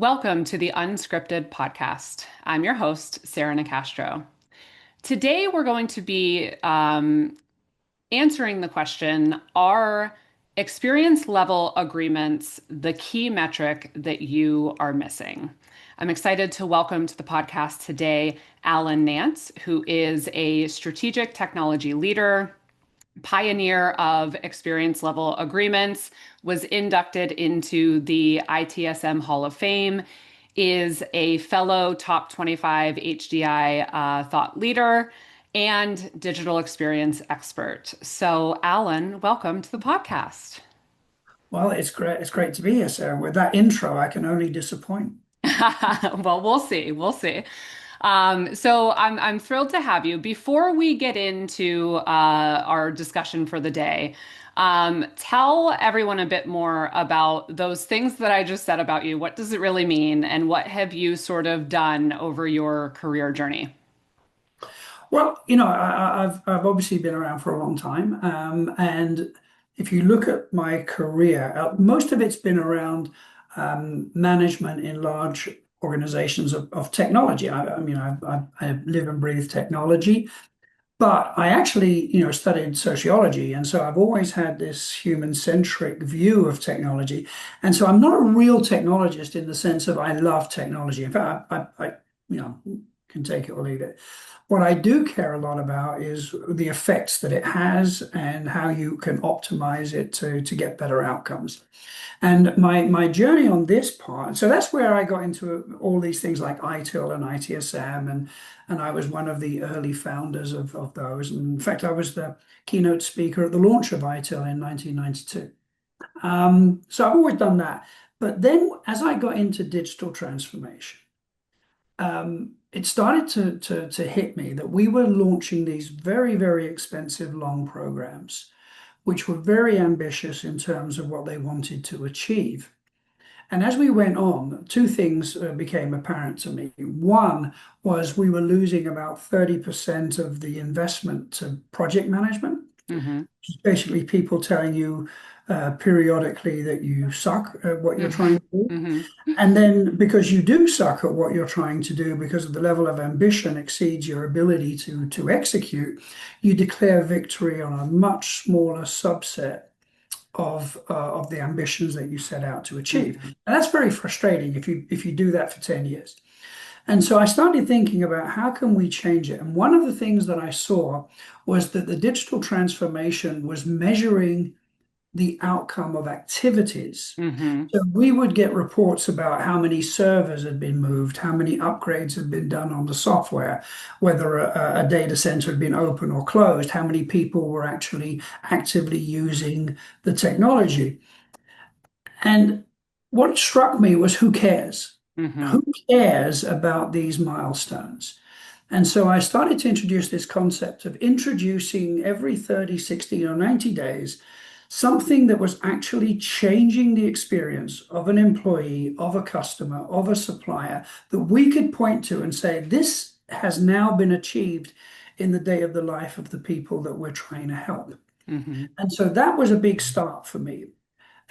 Welcome to the Unscripted podcast. I'm your host, Sarah Nicastro. Today, we're going to be answering the question, are experience level agreements the key metric that you are missing? I'm excited to welcome to the podcast today Alan Nance, who is a strategic technology leader, pioneer of experience level agreements, was inducted into the ITSM Hall of Fame, is a fellow top 25 HDI thought leader, and digital experience expert. So, Alan, welcome to the podcast. Well, it's great. It's great to be here, Sarah. With that intro, I can only disappoint. Well, we'll see. We'll see. So I'm thrilled to have you. Before we get into our discussion for the day, tell everyone a bit more about those things that I just said about you. What does it really mean, and what have you sort of done over your career journey? Well, I've obviously been around for a long time, and if you look at my career, most of it's been around management in large organizations of technology. I live and breathe technology, but I actually, studied sociology, and so I've always had this human-centric view of technology. And so I'm not a real technologist in the sense of I love technology. In fact, you know, can take it or leave it. What I do care a lot about is the effects that it has and how you can optimize it to get better outcomes. And my journey on this part, so that's where I got into all these things like ITIL and ITSM, and I was one of the early founders of those. And in fact, I was the keynote speaker at the launch of ITIL in 1992. So I've always done that. But then as I got into digital transformation, it started to hit me that we were launching these very, very expensive long programs, which were very ambitious in terms of what they wanted to achieve. And as we went on, two things became apparent to me. One was we were losing about 30% of the investment to project management, Hmm. basically people telling you periodically that you suck at what you're trying to do. Hmm. And then because you do suck at what you're trying to do, because of the level of ambition exceeds your ability to execute, you declare victory on a much smaller subset of the ambitions that you set out to achieve. Hmm. And that's very frustrating if you do that for 10 years. And so I started thinking about how can we change it? And one of the things that I saw was that the digital transformation was measuring the outcome of activities. Hmm. So we would get reports about how many servers had been moved, how many upgrades had been done on the software, whether a data center had been open or closed, how many people were actually actively using the technology. And what struck me was who cares? Hmm. Who cares about these milestones? And so I started to introduce this concept of introducing every 30, 60, or 90 days something that was actually changing the experience of an employee, of a customer, of a supplier that we could point to and say, this has now been achieved in the day of the life of the people that we're trying to help. Hmm. And so that was a big start for me.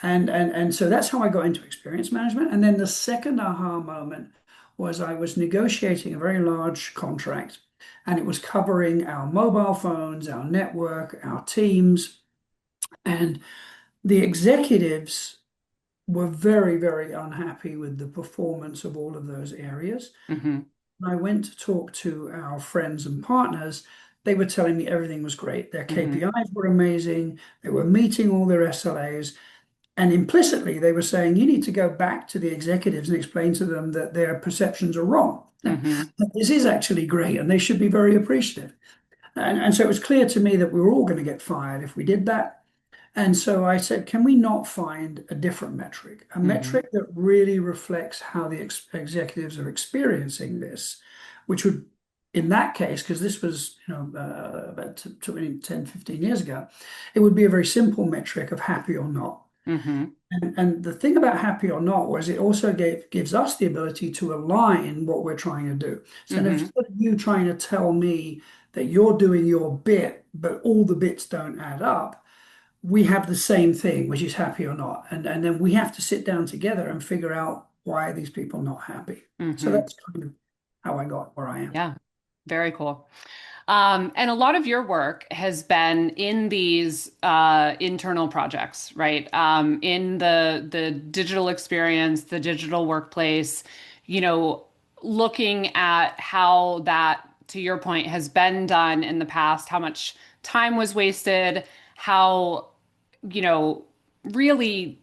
And so that's how I got into experience management. And then the second aha moment was I was negotiating a very large contract, and it was covering our mobile phones, our network, our teams, and the executives were very, very unhappy with the performance of all of those areas. Hmm. When I went to talk to our friends and partners, they were telling me everything was great. Their Hmm. KPIs were amazing. They were meeting all their SLAs. And implicitly, they were saying you need to go back to the executives and explain to them that their perceptions are wrong. Hmm. This is actually great, and they should be very appreciative. And so it was clear to me that we were all going to get fired if we did that. And so I said, can we not find a different metric, a Hmm. metric that really reflects how the executives are experiencing this, which would, in that case, because this was, about 20, 10, 15 years ago, it would be a very simple metric of happy or not. Hmm. And the thing about happy or not was it also gives us the ability to align what we're trying to do. So Hmm. instead of you trying to tell me that you're doing your bit, but all the bits don't add up, we have the same thing, which is happy or not. And then we have to sit down together and figure out why are these people not happy? So Hmm. that's kind of how I got where I am. Yeah, very cool. And a lot of your work has been in these internal projects, right? In the digital experience, the digital workplace, you know, looking at how that, to your point, has been done in the past, how much time was wasted, how, you know, really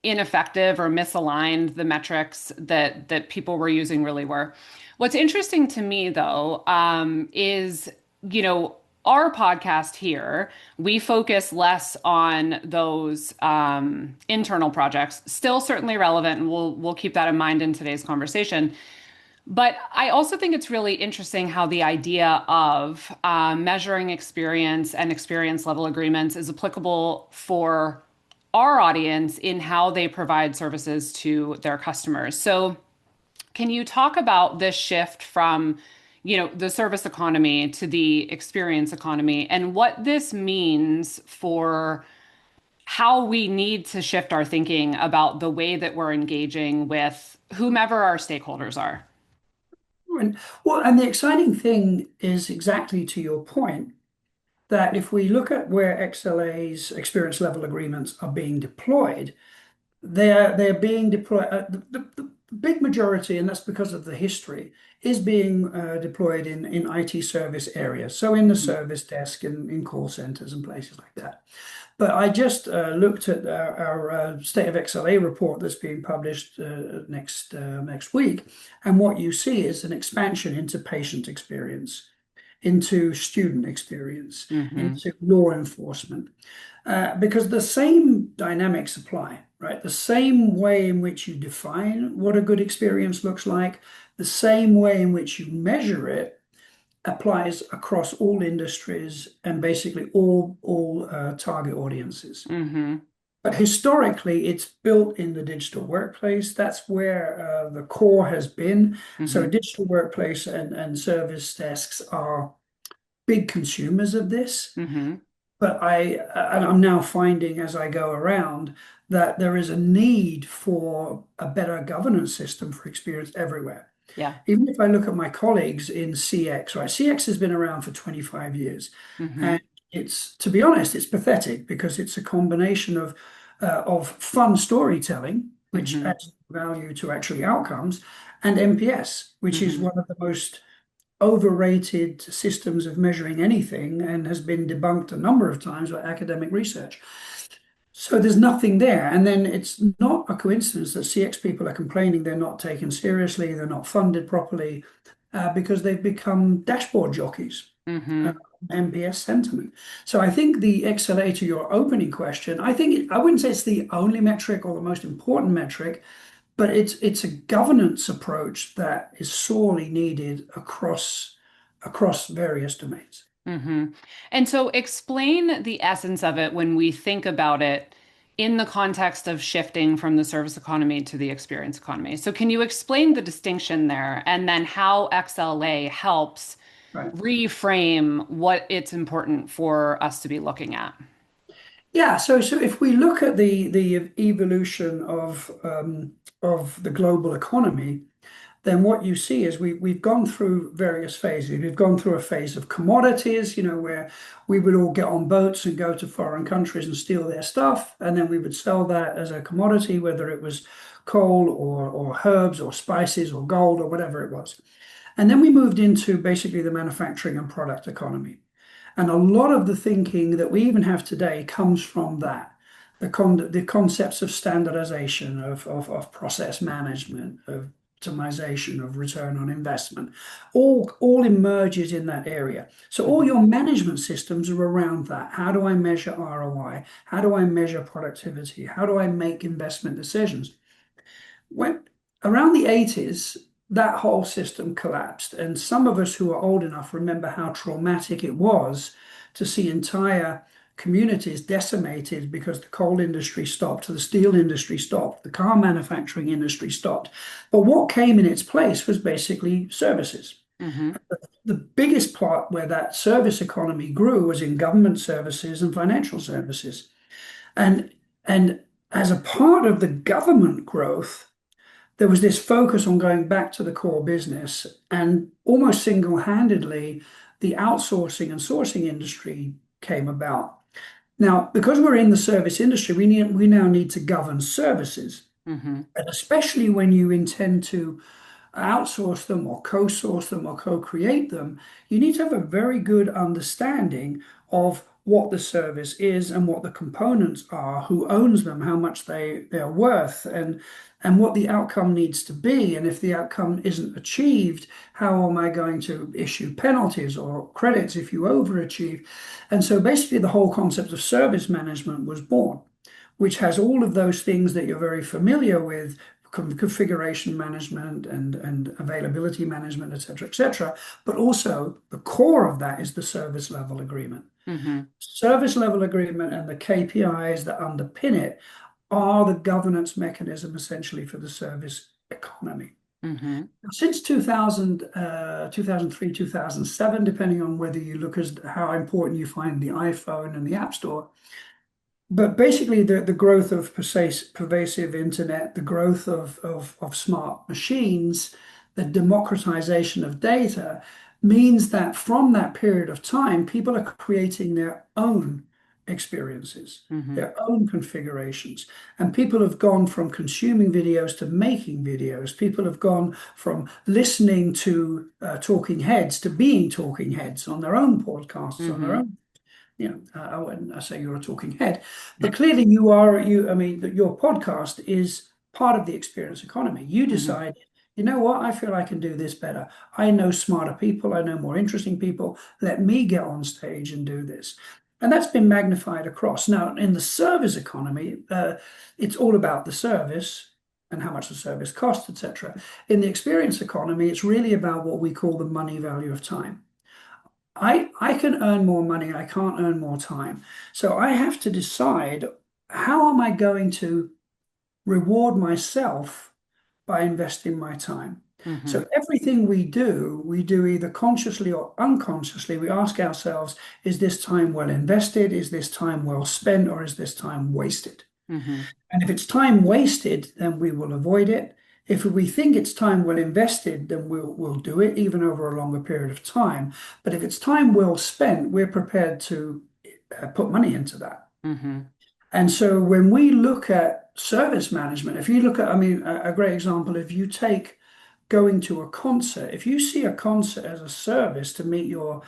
ineffective or misaligned the metrics that people were using really were. What's interesting to me, though, is, you know, our podcast here, we focus less on those internal projects. Still, certainly relevant, and we'll keep that in mind in today's conversation. But I also think it's really interesting how the idea of measuring experience and experience level agreements is applicable for our audience in how they provide services to their customers. So, can you talk about this shift from, you know, the service economy to the experience economy and what this means for how we need to shift our thinking about the way that we're engaging with whomever our stakeholders are? And, well, and the exciting thing is exactly to your point that if we look at where XLA's experience level agreements are being deployed, they're being deployed. The big majority, and that's because of the history, is being deployed in IT service areas. So in the service desk, in call centers and places like that. But I just looked at our State of XLA report that's being published next week, and what you see is an expansion into patient experience, into student experience, Mm-hmm. into law enforcement, because the same dynamics apply, right? The same way in which you define what a good experience looks like, the same way in which you measure it applies across all industries and basically all target audiences. Mm-hmm. But historically, it's built in the digital workplace. That's where the core has been. So Mm-hmm. digital workplace and service desks are big consumers of this. Mm-hmm. But and I'm now finding as I go around that there is a need for a better governance system for experience everywhere. Yeah. Even if I look at my colleagues in CX, right? CX has been around for 25 years. Mm-hmm. And it's, to be honest, it's pathetic because it's a combination of fun storytelling, which Mm-hmm. adds value to actually outcomes, and NPS, which is Mm-hmm. one of the most overrated systems of measuring anything and has been debunked a number of times by academic research. So there's nothing there. And then it's not a coincidence that CX people are complaining they're not taken seriously, they're not funded properly, because they've become dashboard jockeys, uh, Mm-hmm. MPS sentiment. So I think the XLA, to your opening question, I wouldn't say it's the only metric or the most important metric, but it's a governance approach that is sorely needed across various domains. Mm-hmm. And so explain the essence of it when we think about it in the context of shifting from the service economy to the experience economy. So can you explain the distinction there and then how XLA helps Right. reframe what it's important for us to be looking at? Yeah, so if we look at the evolution of the global economy, then what you see is we've gone through various phases. We've gone through a phase of commodities, where we would all get on boats and go to foreign countries and steal their stuff, and then we would sell that as a commodity, whether it was coal or herbs or spices or gold or whatever it was. And then we moved into basically the manufacturing and product economy. And a lot of the thinking that we even have today comes from that. The concepts of standardization, of process management, of optimization, of return on investment, all emerges in that area. So all Mhm. your management systems are around that. How do I measure ROI? How do I measure productivity? How do I make investment decisions? When around the 80s, that whole system collapsed. And some of us who are old enough remember how traumatic it was to see entire communities decimated because the coal industry stopped, the steel industry stopped, the car manufacturing industry stopped. But what came in its place was basically services. Mhm. The biggest part where that service economy grew was in government services and financial services. And as a part of the government growth, there was this focus on going back to the core business, and almost single-handedly, the outsourcing and sourcing industry came about. Now, because we're in the service industry, we now need to govern services, Mm-hmm. and especially when you intend to outsource them or co-source them or co-create them, you need to have a very good understanding of what the service is and what the components are, who owns them, how much they're worth, and what the outcome needs to be. And if the outcome isn't achieved, how am I going to issue penalties or credits if you overachieve? And so basically the whole concept of service management was born, which has all of those things that you're very familiar with, configuration management and availability management, et cetera. But also the core of that is the service level agreement. Mm-hmm. Service level agreement and the KPIs that underpin it are the governance mechanism essentially for the service economy. Mm-hmm. Since 2000, 2003, 2007, depending on whether you look as how important you find the iPhone and the App Store, but basically, the growth of pervasive internet, the growth of smart machines, the democratization of data means that from that period of time, people are creating their own experiences, Mm-hmm. their own configurations. And people have gone from consuming videos to making videos. People have gone from listening to talking heads to being talking heads on their own podcasts, on their Mm-hmm. own, I wouldn't say you're a talking head, but clearly you are. I mean, that your podcast is part of the experience economy. You Mm-hmm. decide, you know what, I feel I can do this better. I know smarter people. I know more interesting people. Let me get on stage and do this. And that's been magnified across. Now, in the service economy, it's all about the service and how much the service costs, etc. In the experience economy, it's really about what we call the money value of time. I can earn more money, I can't earn more time. So I have to decide, how am I going to reward myself by investing my time? Mm-hmm. So everything we do either consciously or unconsciously. We ask ourselves, is this time well invested? Is this time well spent? Or is this time wasted? Mm-hmm. And if it's time wasted, then we will avoid it. If we think it's time well invested, then we'll do it even over a longer period of time. But if it's time well spent, we're prepared to put money into that. Mm-hmm. And so when we look at service management, if you look at, I mean, a great example, if you take going to a concert, if you see a concert as a service to meet your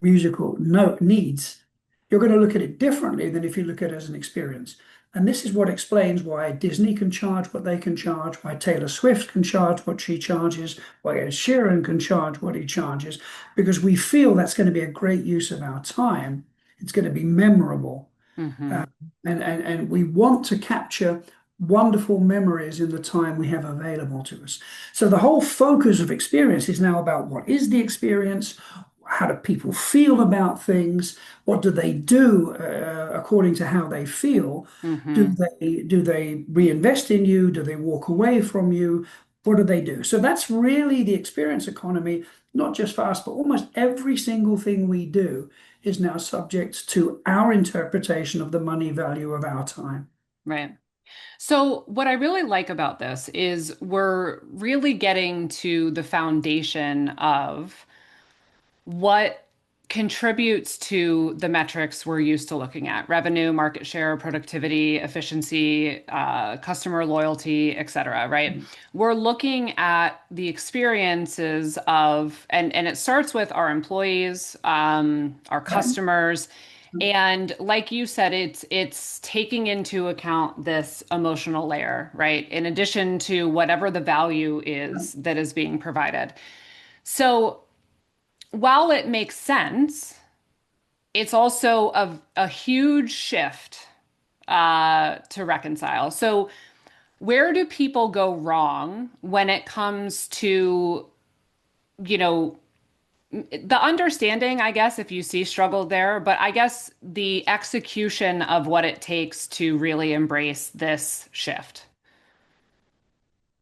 musical note needs, you're going to look at it differently than if you look at it as an experience. And this is what explains why Disney can charge what they can charge, why Taylor Swift can charge what she charges, why Ed Sheeran can charge what he charges, because we feel that's going to be a great use of our time. It's going to be memorable. Mm-hmm. Uh, and we want to capture wonderful memories in the time we have available to us. So the whole focus of experience is now about what is the experience, how do people feel about things, what do they do according to how they feel? Mm-hmm. Do they reinvest in you? Do they walk away from you? What do they do? So that's really the experience economy, not just for us, but almost every single thing we do is now subject to our interpretation of the money value of our time. Right. So, what I really like about this is we're really getting to the foundation of what contributes to the metrics we're used to looking at: revenue, market share, productivity, efficiency, customer loyalty, et cetera, right? We're looking at the experiences of, and it starts with our employees, our Right? customers. And like you said, it's taking into account this emotional layer, right? In addition to whatever the value is that is being provided. So while it makes sense, it's also a huge shift to reconcile. So, where do people go wrong when it comes to, you know, the understanding, I guess, if you see struggle there, but I guess the execution of what it takes to really embrace this shift?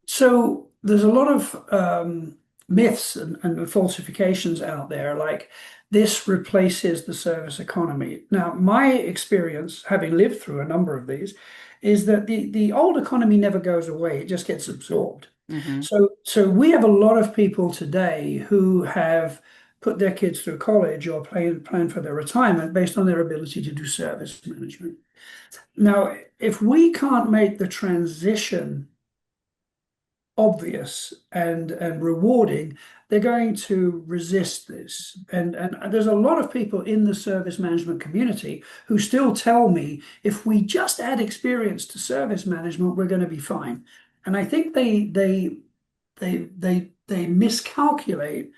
So there's a lot of myths and falsifications out there. Like this replaces the service economy. Now, my experience, having lived through a number of these, is that the old economy never goes away, it just gets absorbed. Hmm. So we have a lot of people today who have put their kids through college or plan for their retirement based on their ability to do service management. Now, if we can't make the transition obvious and rewarding, they're going to resist this. And there's a lot of people in the service management community who still tell me if we just add experience to service management, we're going to be fine. And I think they miscalculate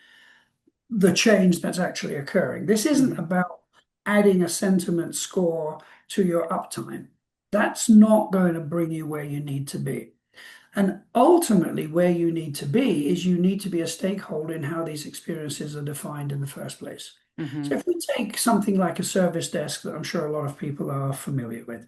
the change that's actually occurring. This isn't Hmm. about adding a sentiment score to your uptime. That's not going to bring you where you need to be. And ultimately, where you need to be is you need to be a stakeholder in how these experiences are defined in the first place. Hmm. So if we take something like a service desk that I'm sure a lot of people are familiar with,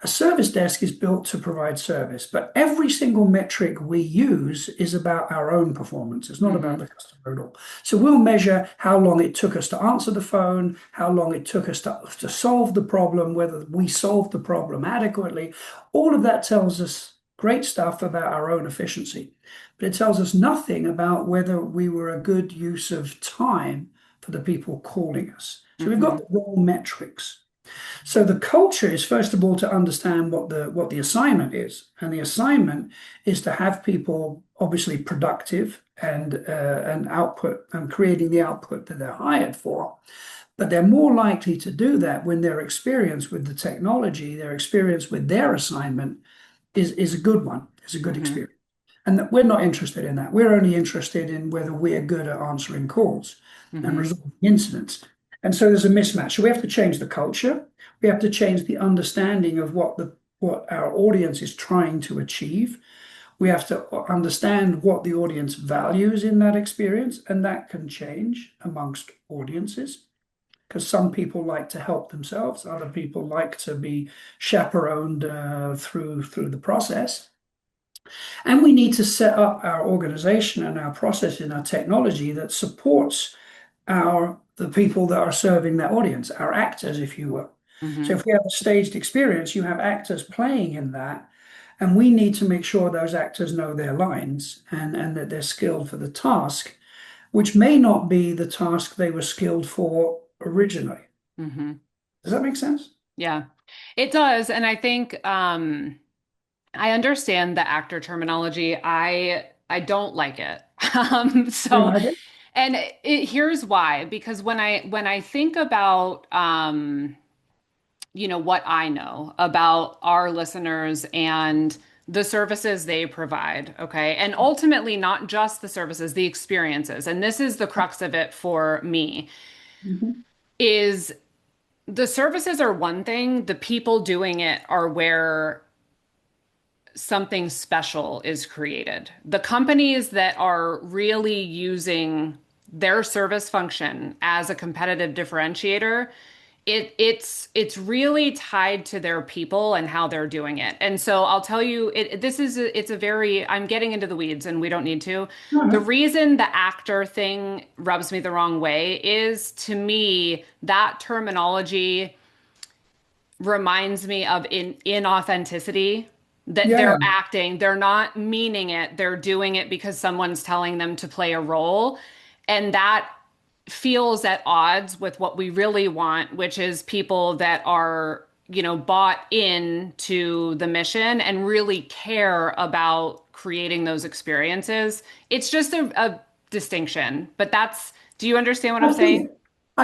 a service desk is built to provide service, but every single metric we use is about our own performance. It's not about Hmm. the customer at all. So we'll measure how long it took us to answer the phone, how long it took us to solve the problem, whether we solved the problem adequately. All of that tells us great stuff about our own efficiency, but it tells us nothing about whether we were a good use of time for the people calling us. So we've got Hmm. the wrong metrics. So the culture is first of all to understand what the assignment is, and the assignment is to have people obviously productive and output and creating the output that they're hired for. But they're more likely to do that when their experience with the technology, their experience with their assignment is a good one, is a good Hmm. experience. And that we're not interested in that. We're only interested in whether we're good at answering calls and Hmm. resolving incidents. And so there's a mismatch. So we have to change the culture. We have to change the understanding of what our audience is trying to achieve. We have to understand what the audience values in that experience, and that can change amongst audiences because some people like to help themselves, other people like to be chaperoned through the process. And we need to set up our organization and our process and our technology that supports the people that are serving that audience, our actors, if you will. So Hmm. if we have a staged experience, you have actors playing in that, and we need to make sure those actors know their lines and that they're skilled for the task, which may not be the task they were skilled for originally. Hmm. Does that make sense? Yeah, it does. And I think I understand the actor terminology. I don't like it. You So, like it? and here's why. Because when I think about what I know about our listeners and the services they provide, okay? And ultimately not just the services, the experiences. And this is the crux of it for me, Mhm. is the services are one thing, the people doing it are where something special is created. The companies that are really using their service function as a competitive differentiator, it's really tied to their people and how they're doing it. And so I'll tell you, it's a very, I'm getting into the weeds and we don't need to. All The right. reason the actor thing rubs me the wrong way is, to me, that terminology reminds me of inauthenticity, that Yeah. they're acting, they're not meaning it, they're doing it because someone's telling them to play a role. And that feels at odds with what we really want, which is people that are, bought into the mission and really care about creating those experiences. It's just a distinction, but do you understand what I'm I saying?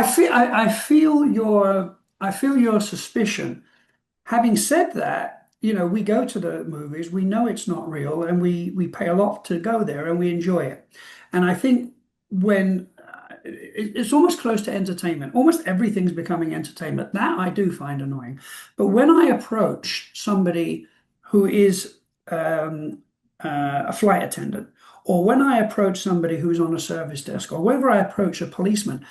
see. I feel your suspicion. Having said that, we go to the movies, we know it's not real, and we pay a lot to go there and we enjoy it. And I think when it's almost close to entertainment, almost everything's becoming entertainment. That I do find annoying. But when I approach somebody who is a flight attendant, or when I approach somebody who's on a service desk, or whether I approach a policeman,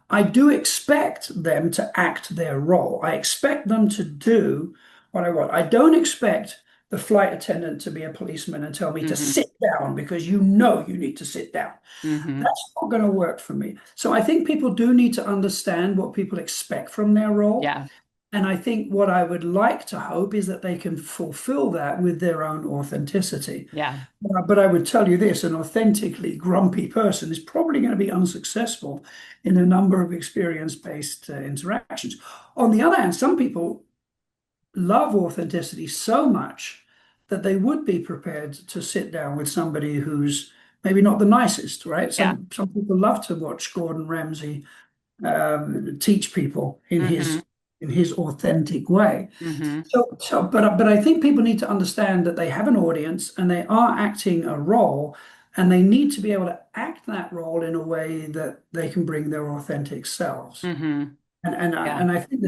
I do expect them to act their role. I expect them to do what I want. I don't expect the flight attendant to be a policeman and tell me to Hmm. sit down because you know you need to sit down. Hmm. That's not going to work for me. So I think people do need to understand what people expect from their role. Yeah. And I think what I would like to hope is that they can fulfill that with their own authenticity. Yeah. But I would tell you this, an authentically grumpy person is probably going to be unsuccessful in a number of experience-based interactions. On the other hand, some people love authenticity so much that they would be prepared to sit down with somebody who's maybe not the nicest, right? Yeah. Some people love to watch Gordon Ramsay teach people Hmm. in his authentic way. Hmm. But I think people need to understand that they have an audience and they are acting a role, and they need to be able to act that role in a way that they can bring their authentic selves. Hmm. Yeah. And I think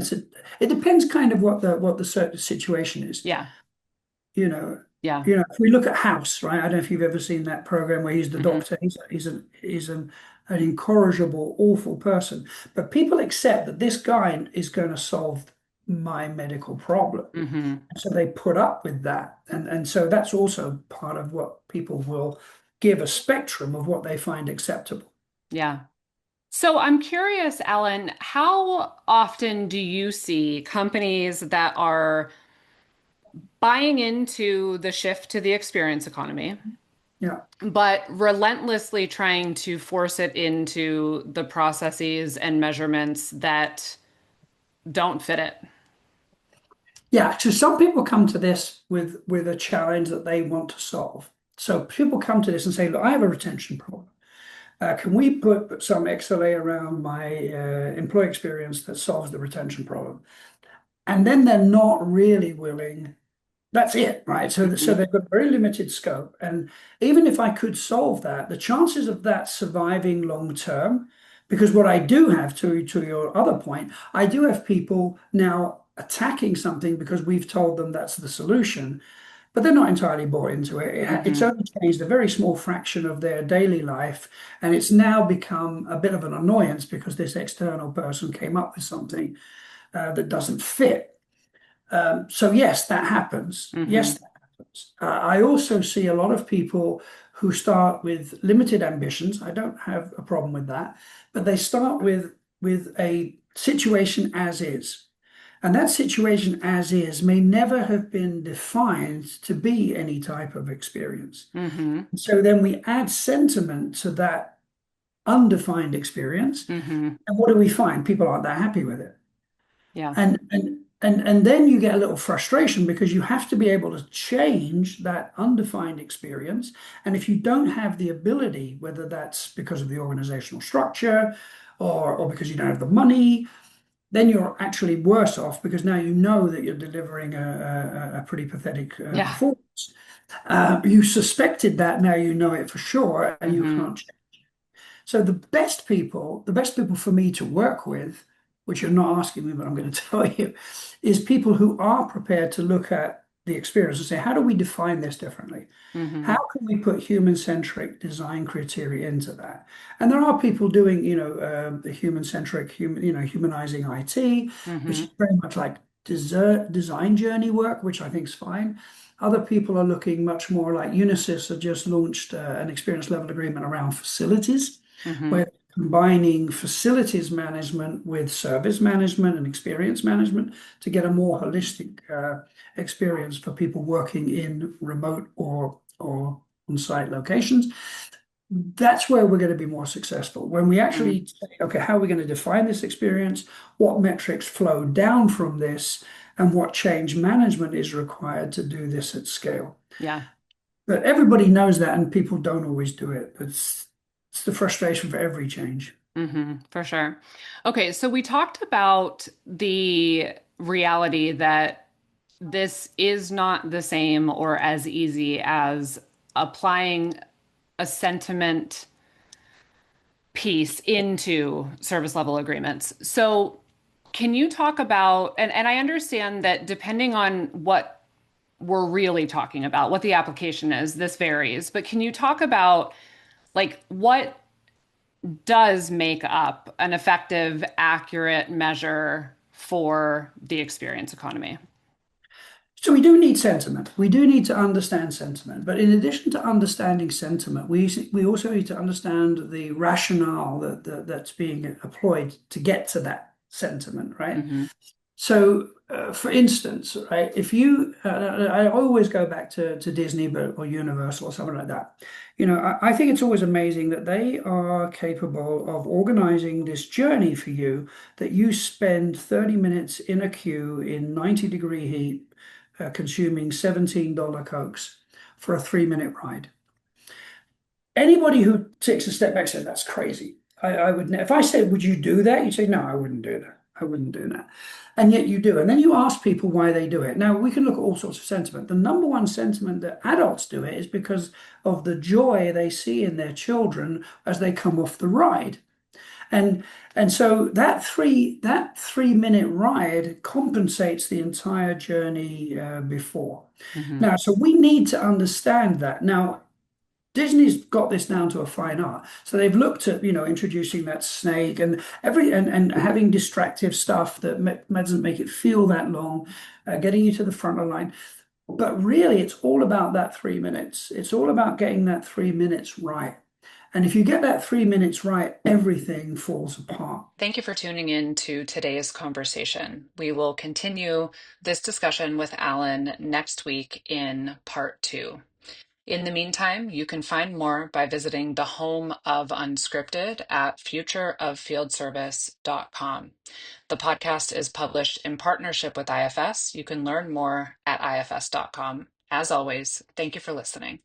it depends kind of what the certain situation is. Yeah. You know, Yeah. if we look at House, right? I don't know if you've ever seen that program where he's the Hmm. doctor. He's an incorrigible, awful person. But people accept that this guy is going to solve my medical problem. Hmm. So they put up with that. And so that's also part of what people will give a spectrum of what they find acceptable. Yeah. So I'm curious, Alan, how often do you see companies that are buying into the shift to the experience economy, Yeah. but relentlessly trying to force it into the processes and measurements that don't fit it? Yeah. So some people come to this with a challenge that they want to solve. So people come to this and say, look, I have a retention problem. Can we put some XLA around my employee experience that solves the retention problem? And then they're not really willing. That's it, right? So Hmm. they've got very limited scope. And even if I could solve that, the chances of that surviving long term, because what I do have, to your other point, I do have people now attacking something because we've told them that's the solution, but they're not entirely bought into it. It's Hmm. only changed a very small fraction of their daily life, and it's now become a bit of an annoyance because this external person came up with something that doesn't fit. So yes, that happens. Hmm. Yes, that happens. I also see a lot of people who start with limited ambitions. I don't have a problem with that, but they start with a situation as is. And that situation as is may never have been defined to be any type of experience. Hmm. So then we add sentiment to that undefined experience. Hmm. And what do we find? People aren't that happy with it. Yeah. And then you get a little frustration because you have to be able to change that undefined experience. And if you don't have the ability, whether that's because of the organizational structure or because you don't have the money, then you're actually worse off because now you know that you're delivering a pretty pathetic Yeah. performance. You suspected that, now you know it for sure, and you Hmm. can't. So the best people for me to work with, which you're not asking me, but I'm going to tell you, is people who are prepared to look at the experience and say, how do we define this differently? How Hmm. can we put human-centric design criteria into that? And there are people doing, the human-centric, humanizing IT, which Hmm. is very much like design journey work, which I think is fine. Other people are looking much more like Unisys have just launched an experience level agreement around facilities, Hmm. where combining facilities management with service management and experience management to get a more holistic experience for people working in remote or on-site locations. That's where we're going to be more successful. When we Hmm. actually say, okay, how are we going to define this experience? What metrics flow down from this? And what change management is required to do this at scale? Yeah. But everybody knows that, and people don't always do it. It's the frustration for every change. For sure. Okay, so we talked about the reality that this is not the same or as easy as applying a sentiment piece into service level agreements. So, can you talk about, and I understand that depending on what we're really talking about, what the application is, this varies, but can you talk about like what does make up an effective, accurate measure for the experience economy? So we do need sentiment. We do need to understand sentiment. But in addition to understanding sentiment, we also need to understand the rationale that's being employed to get to that sentiment, right? Hmm. So, for instance, right, if you, I always go back to Disney, but or Universal or something like that. I think it's always amazing that they are capable of organizing this journey for you that you spend 30 minutes in a queue in 90-degree heat, consuming $17 Cokes for a 3-minute ride. Anybody who takes a step back said that's crazy. I would if I said, would you do that? You'd say, no, I wouldn't do that. I wouldn't do that. And yet you do. And then you ask people why they do it. Now we can look at all sorts of sentiment. The number one sentiment that adults do it is because of the joy they see in their children as they come off the ride. And and so that 3-minute ride compensates the entire journey before. Hmm. Now, so we need to understand that. Now, Disney's got this down to a fine art. So they've looked at, introducing that snake and and having distractive stuff that doesn't make it feel that long, getting you to the front of the line. But really, it's all about that 3 minutes. It's all about getting that 3 minutes right. And if you get that 3 minutes right, everything falls apart. Thank you for tuning in to today's conversation. We will continue this discussion with Alan next week in part two. In the meantime, you can find more by visiting the home of Unscripted at futureoffieldservice.com. The podcast is published in partnership with IFS. You can learn more at ifs.com. As always, thank you for listening.